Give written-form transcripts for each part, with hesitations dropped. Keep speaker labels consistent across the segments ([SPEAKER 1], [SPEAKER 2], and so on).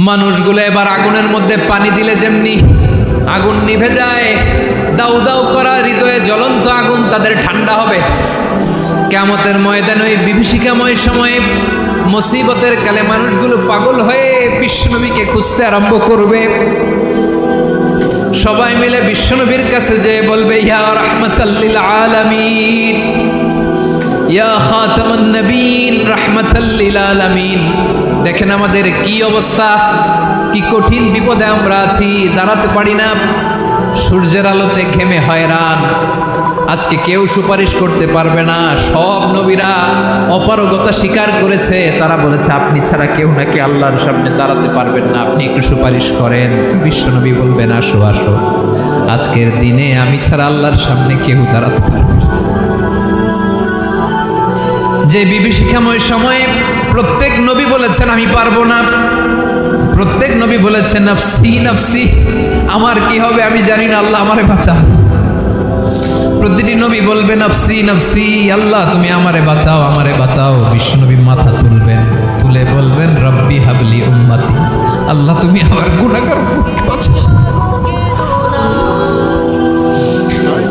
[SPEAKER 1] মানুষগুলো এবার আগুনের মধ্যে পানি দিলে যেমনি আগুন নিভে যায়, দাউ দাউ করা হৃদয়ে জ্বলন্ত আগুন তাদের ঠান্ডা হবে। কিয়ামতের ময়দানে ওই বিভীষিকাময় সময়ে মুসিবতের কালে মানুষগুলো পাগল হয়ে বিশ্বনবীকে খুঁজতে আরম্ভ করবে। সবাই মিলে বিশ্বনবীর কাছে যেয়ে বলবে, ইয়া রাহমাতাল লিল আলামিন, ইয়া খাতামান নবীন, রাহমাতাল লিল আলামিন। দেখেন আমাদের কি অবস্থা, কি কঠিন বিপদে আমরা আছি, দাঁড়াতে পারি না, সূর্যের আলোতে ঘেমে হয়রান। আজকে কেউ সুপারিশ করতে পারবে না। সব নবীরা অপারগতা স্বীকার করেছে, তারা বলেছে আপনি ছাড়া কেউ নাকি আল্লাহর সামনে দাঁড়াতে পারবেন না, আপনি একটু সুপারিশ করেন। বিশ্বনবী বলবেন, আসো আসো, আজকের দিনে আমি ছাড়া আল্লাহর সামনে কেউ দাঁড়াতে পারবে না। যে বিভীষিকাময় সময়ে প্রত্যেক নবী বলেছেন আমি পারবো না, প্রত্যেক নবী বলেছেন নফসি নফসি, আমার কি হবে আমি জানি না, আল্লাহ আমারে বাঁচা। প্রতিটি নবী বলবে নফসি নফসি, আল্লাহ তুমি আমারে বাঁচাও, আমারে বাঁচাও। বিশ্বনবী মাথা তুলবেন, তুলে বলবেন রব্বি হাবলি উম্মতি, আল্লাহ তুমি আমার গুনাহগার উম্মতকে বাঁচাও।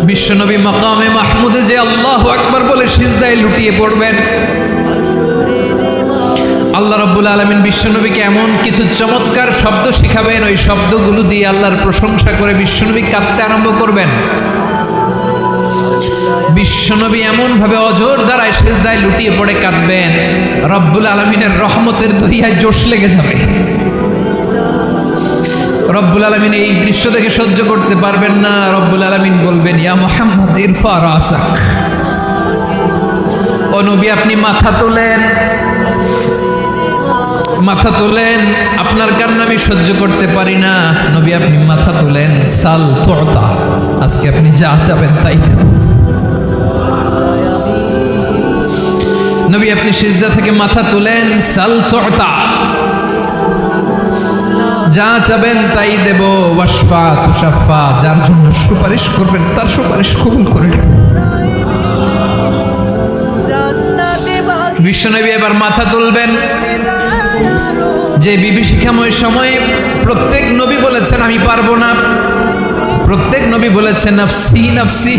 [SPEAKER 1] বিশ্বনবী মাকামে মাহমুদে যে আল্লাহু আকবার বলে সিজদায় লুটিয়ে পড়বেন। আল্লাহ রাব্বুল আলামিন বিশ্বনবীকে এমন কিছু চমৎকার শব্দ শিখাবেন, ওই শব্দগুলো দিয়ে আল্লাহর প্রশংসা করে বিশ্বনবী কাঁদতে আরম্ভ করবেন। বিশ্বনবী এমন ভাবে অজর দ্বারায় সিজদায় লুটিয়ে পড়ে কাঁদবেন, রব্বুল আলামিনের রহমতের দরিয়ায় জোশ লেগে যাবে। রব্বুল আলামিন এই দৃশ্য দেখে সহ্য করতে পারবেন না। রব্বুল আলামিন বলবেন, ইয়া মুহাম্মদ ইরফা রাসাক, ও নবী আপনি মাথা তোলেন, মাথা তোলেন, আপনার কান্না আমি সহ্য করতে পারি না। নবী আপনি মাথা তোলেন, সাল তুতা, আজকে আপনি যা চাবেন তাই দেব। নবী আপনি সিজদা থেকে মাথা তুলেন, সাল তুতা, যা চাবেন তাই দেব। ওয়াশফা তুশাফা, যার জন্য সুপারিশ করবেন তার সুপারিশ কবুল করে নেব। বিশ্বনবী এবার মাথা তুলবেন। যে বিভীষিকাময় সময়ে প্রত্যেক নবী বলেছেন আমি পারবো না, প্রত্যেক নবী বলেছেন নফসি নফসি,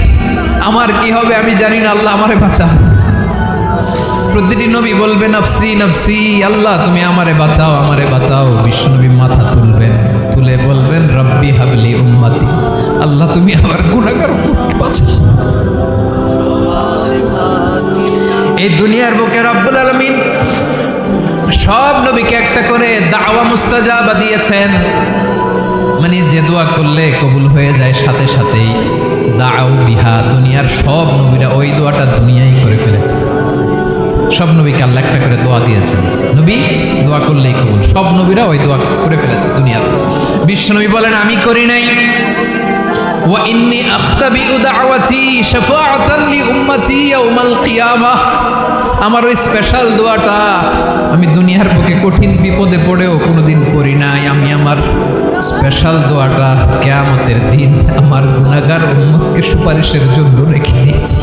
[SPEAKER 1] আমার কি হবে আমি জানি না, আল্লাহ আমারে বাঁচা। প্রতিটি নবী বলবে নফসি নফসি, আল্লাহ তুমি আমারে বাঁচাও, আমারে বাঁচাও। বিশ্বনবী মাথা তুলবেন, তুলে বলবেন রব্বি হাবলি উম্মতি, আল্লাহ তুমি আমার গুনাহগার উম্মতকে বাঁচাও। এই দুনিয়ার বুকে রব্বুল আলামিন সব নবীকে একটা করে দাওয়া মুস্তাজাবা দিয়েছেন, মানে যে দোয়া করলে কবুল হয়ে যায় সাথে সাথেই। দাও বিহা, দুনিয়ার সব নবীরা ওই দোয়াটা দুনিয়ায় করে ফেলেছে। সব নবীকে আল্লাহ একটা করে দোয়া দিয়েছেন, নবী দোয়া করলেই কবুল। সব নবীরা ওই দোয়া করে ফেলেছে দুনিয়াতে। বিশ্বনবী বলেন আমি করি নাই। ওয়া ইন্নী আখতাবিউ দাওয়াতি শাফাআতান লি উম্মতি ইয়াউমাল কিয়ামাহ, আমার ওই স্পেশাল দোয়াটা আমি দুনিয়ার বুকে কঠিন বিপদে পড়েও কোনোদিন করি নাই। আমি আমার স্পেশাল দোয়াটা কিয়ামতের দিন আমার গুনাহগার উম্মতকে সুপারিশের জন্য রেখে দিয়েছি।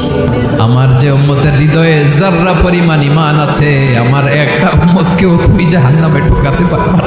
[SPEAKER 1] আমার যে উম্মতের হৃদয়ে যাররা পরিমাণ ঈমান আছে, আমার একটা উম্মতকেও তুমি জাহান্নামে ঢোকাতে পারবে না।